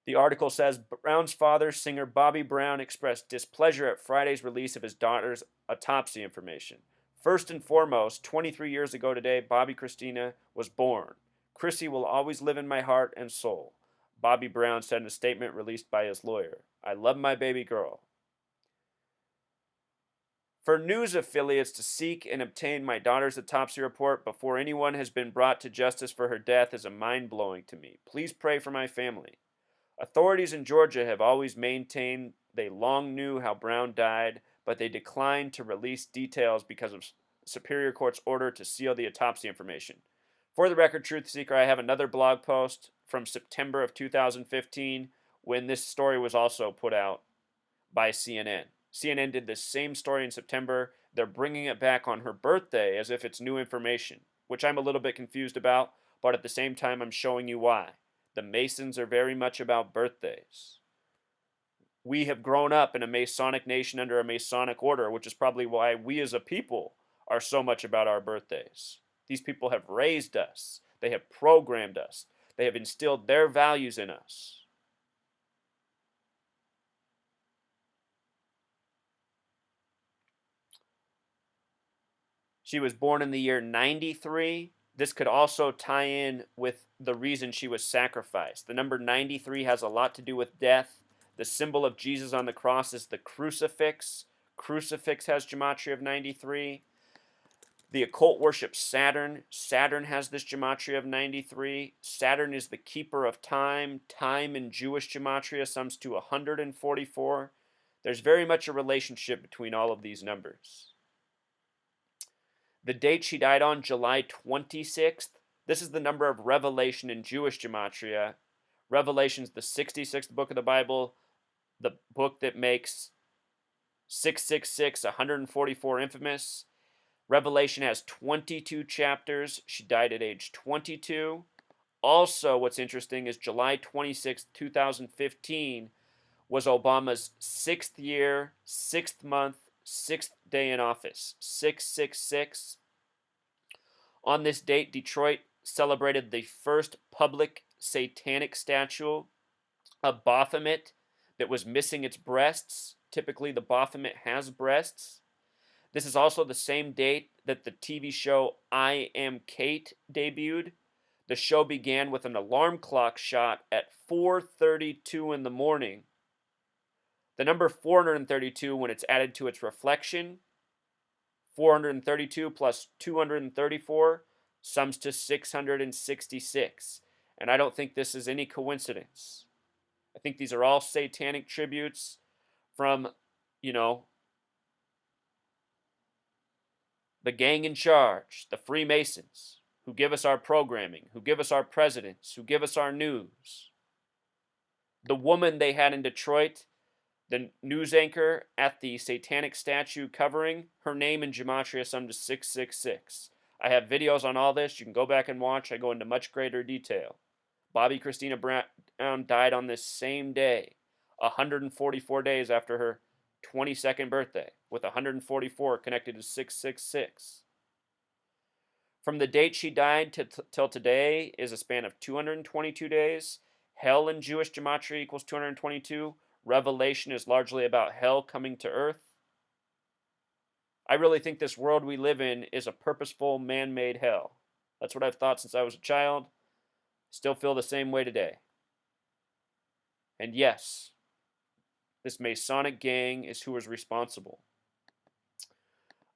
The article says Brown's father, singer Bobby Brown, expressed displeasure at Friday's release of his daughter's autopsy information. First and foremost, 23 years ago today, Bobbi Kristina was born. Chrissy will always live in my heart and soul, Bobby Brown said in a statement released by his lawyer. I love my baby girl. For news affiliates to seek and obtain my daughter's autopsy report before anyone has been brought to justice for her death is mind-blowing to me. Please pray for my family. Authorities in Georgia have always maintained they long knew how Brown died, but they declined to release details because of Superior Court's order to seal the autopsy information. For the record, Truth Seeker, I have another blog post from September of 2015 when this story was also put out by CNN. CNN did this same story in September. They're bringing it back on her birthday as if it's new information, which I'm a little bit confused about, but at the same time, I'm showing you why. The Masons are very much about birthdays. We have grown up in a Masonic nation under a Masonic order, which is probably why we as a people are so much about our birthdays. These people have raised us. They have programmed us. They have instilled their values in us. She was born in the year 93. This could also tie in with the reason she was sacrificed. The number 93 has a lot to do with death. The symbol of Jesus on the cross is the crucifix. Crucifix has gematria of 93. The occult worships Saturn. Saturn has this gematria of 93. Saturn is the keeper of time. Time in Jewish gematria sums to 144. There's very much a relationship between all of these numbers. The date she died on, July 26th, this is the number of Revelation in Jewish gematria. Revelation's the 66th book of the Bible, the book that makes 666, 144 infamous. Revelation has 22 chapters. She died at age 22. Also, what's interesting is July 26, 2015 was Obama's 6th year, 6th month, 6th day in office. 666. On this date, Detroit celebrated the first public satanic statue, a Baphomet that was missing its breasts. Typically, the Baphomet has breasts. This is also the same date that the TV show I Am Kate debuted. The show began with an alarm clock shot at 4:32 in the morning. The number 432, when it's added to its reflection, 432 plus 234 sums to 666. And I don't think this is any coincidence. I think these are all satanic tributes from, the gang in charge, the Freemasons, who give us our programming, who give us our presidents, who give us our news. The woman they had in Detroit, the news anchor at the satanic statue covering, her name in gematria summed to 666. I have videos on all this. You can go back and watch. I go into much greater detail. Bobbi Kristina Brown died on this same day, 144 days after her 22nd birthday, with 144 connected to 666. From the date she died till today is a span of 222 days. Hell in Jewish gematria equals 222. Revelation is largely about hell coming to earth. I really think this world we live in is a purposeful, man-made hell. That's what I've thought since I was a child. Still feel the same way today. And yes, this Masonic gang is who is responsible.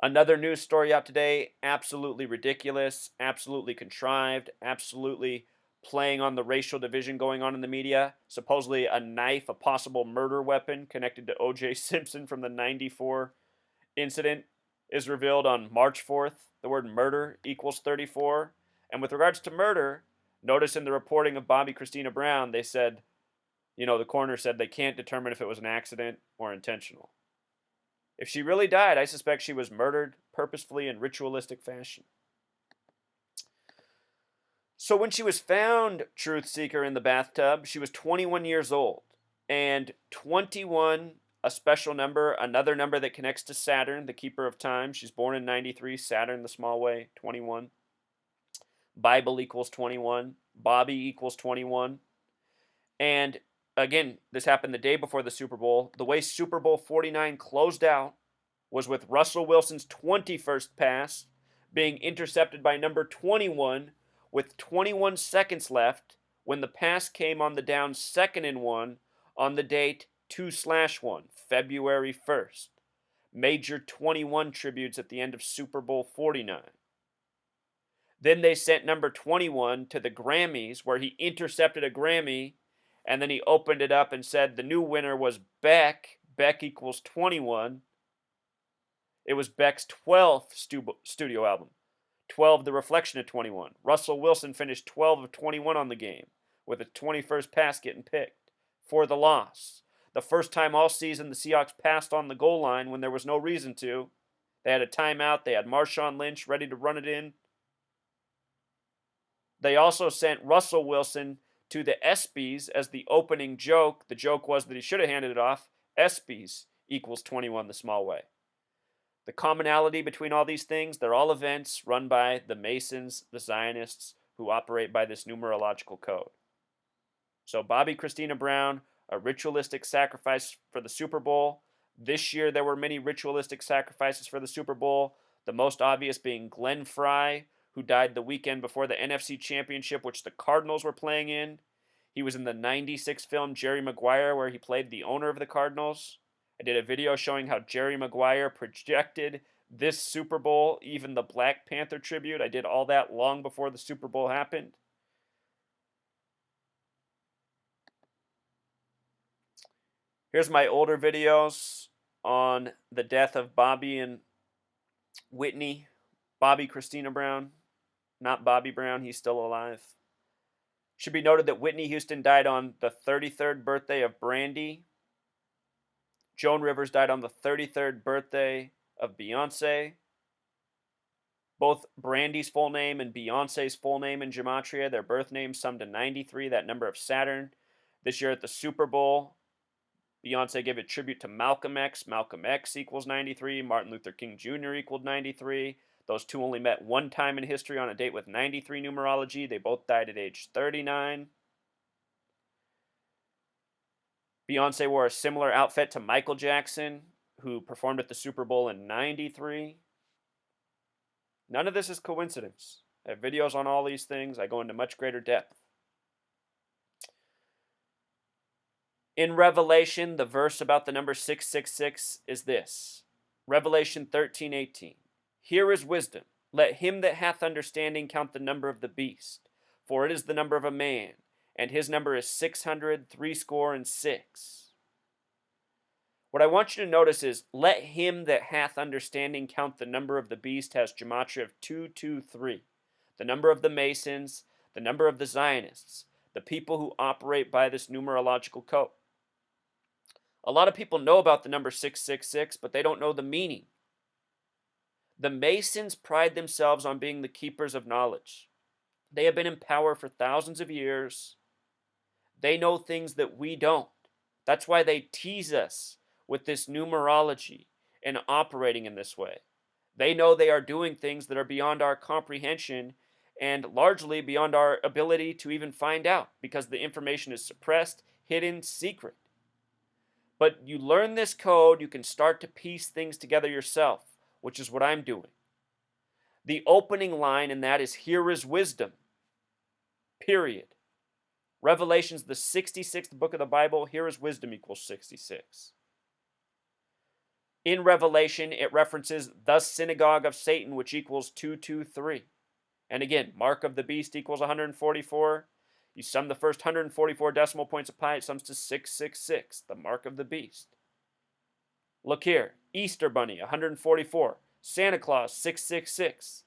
Another news story out today, absolutely ridiculous, absolutely contrived, absolutely playing on the racial division going on in the media. Supposedly a knife, a possible murder weapon connected to O.J. Simpson from the 94 incident is revealed on March 4th. The word murder equals 34. And with regards to murder, notice in the reporting of Bobbi Kristina Brown, they said, the coroner said they can't determine if it was an accident or intentional. If she really died, I suspect she was murdered purposefully in ritualistic fashion. So when she was found, Truth Seeker, in the bathtub, she was 21 years old. And 21, a special number, another number that connects to Saturn, the keeper of time. She's born in 93, Saturn the small way, 21. Bible equals 21. Bobby equals 21. And again, this happened the day before the Super Bowl. The way Super Bowl 49 closed out was with Russell Wilson's 21st pass being intercepted by number 21 with 21 seconds left when the pass came on the down 2nd and 1 on the date 2/1, February 1st. Major 21 tributes at the end of Super Bowl 49. Then they sent number 21 to the Grammys, where he intercepted a Grammy, and then he opened it up and said the new winner was Beck. Beck equals 21. It was Beck's 12th studio album. 12, the reflection of 21. Russell Wilson finished 12 of 21 on the game, with a 21st pass getting picked for the loss. The first time all season the Seahawks passed on the goal line when there was no reason to. They had a timeout. They had Marshawn Lynch ready to run it in. They also sent Russell Wilson to the ESPYs as the opening joke. The joke was that he should have handed it off. ESPYs equals 21 the small way. The commonality between all these things, they're all events run by the Masons, the Zionists, who operate by this numerological code. So Bobbi Kristina Brown, a ritualistic sacrifice for the Super Bowl. This year there were many ritualistic sacrifices for the Super Bowl, the most obvious being Glenn Fry, who died the weekend before the NFC Championship, which the Cardinals were playing in. He was in the 96 film Jerry Maguire, where he played the owner of the Cardinals. I did a video showing how Jerry Maguire projected this Super Bowl, even the Black Panther tribute. I did all that long before the Super Bowl happened. Here's my older videos on the death of Bobby and Whitney. Bobbi Kristina Brown, not Bobby Brown, he's still alive. Should be noted that Whitney Houston died on the 33rd birthday of Brandy. Joan Rivers died on the 33rd birthday of Beyonce. Both Brandy's full name and Beyonce's full name in Gematria, their birth names summed to 93, that number of Saturn. This year at the Super Bowl, Beyonce gave a tribute to Malcolm X. Malcolm X equals 93. Martin Luther King Jr. equaled 93. Those two only met one time in history on a date with 93 numerology. They both died at age 39. Beyonce wore a similar outfit to Michael Jackson, who performed at the Super Bowl in 93. None of this is coincidence. I have videos on all these things. I go into much greater depth. In Revelation, the verse about the number 666 is this. Revelation 13:18. Here is wisdom. Let him that hath understanding count the number of the beast, for it is the number of a man, and his number is 666. What I want you to notice is, let him that hath understanding count the number of the beast has gematria of 223. The number of the Masons, the number of the Zionists, the people who operate by this numerological code. A lot of people know about the number 666, but they don't know the meaning. The Masons pride themselves on being the keepers of knowledge. They have been in power for thousands of years. They know things that we don't. That's why they tease us with this numerology and operating in this way. They know they are doing things that are beyond our comprehension and largely beyond our ability to even find out, because the information is suppressed, hidden, secret. But you learn this code, you can start to piece things together yourself, which is what I'm doing. The opening line in that is, here is wisdom. Period. Revelation's the 66th book of the Bible. Here is wisdom equals 66. In Revelation, it references the synagogue of Satan, which equals 223. And again, mark of the beast equals 144. You sum the first 144 decimal points of pi, it sums to 666, the mark of the beast. Look here, Easter Bunny, 144. Santa Claus, 666.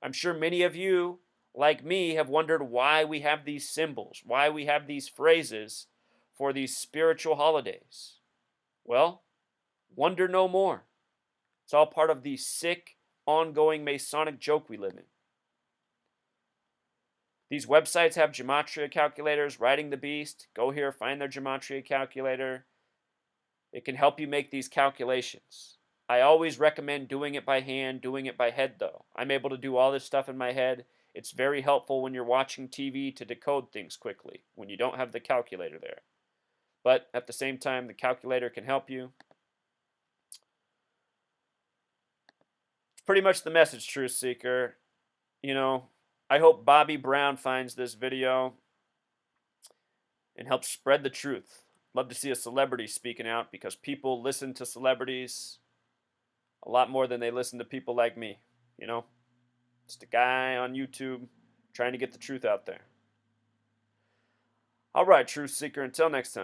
I'm sure many of you, like me, have wondered why we have these symbols, why we have these phrases for these spiritual holidays. Well, wonder no more. It's all part of the sick, ongoing Masonic joke we live in. These websites have gematria calculators. Writing the Beast, go here, find their gematria calculator. It can help you make these calculations. I always recommend doing it by hand, doing it by head though. I'm able to do all this stuff in my head. It's very helpful when you're watching TV to decode things quickly, when you don't have the calculator there. But at the same time, the calculator can help you. It's pretty much the message, Truth Seeker. I hope Bobbi Brown finds this video and helps spread the truth. Love to see a celebrity speaking out, because people listen to celebrities a lot more than they listen to people like me. You know, just a guy on YouTube trying to get the truth out there. All right, Truth Seeker, until next time.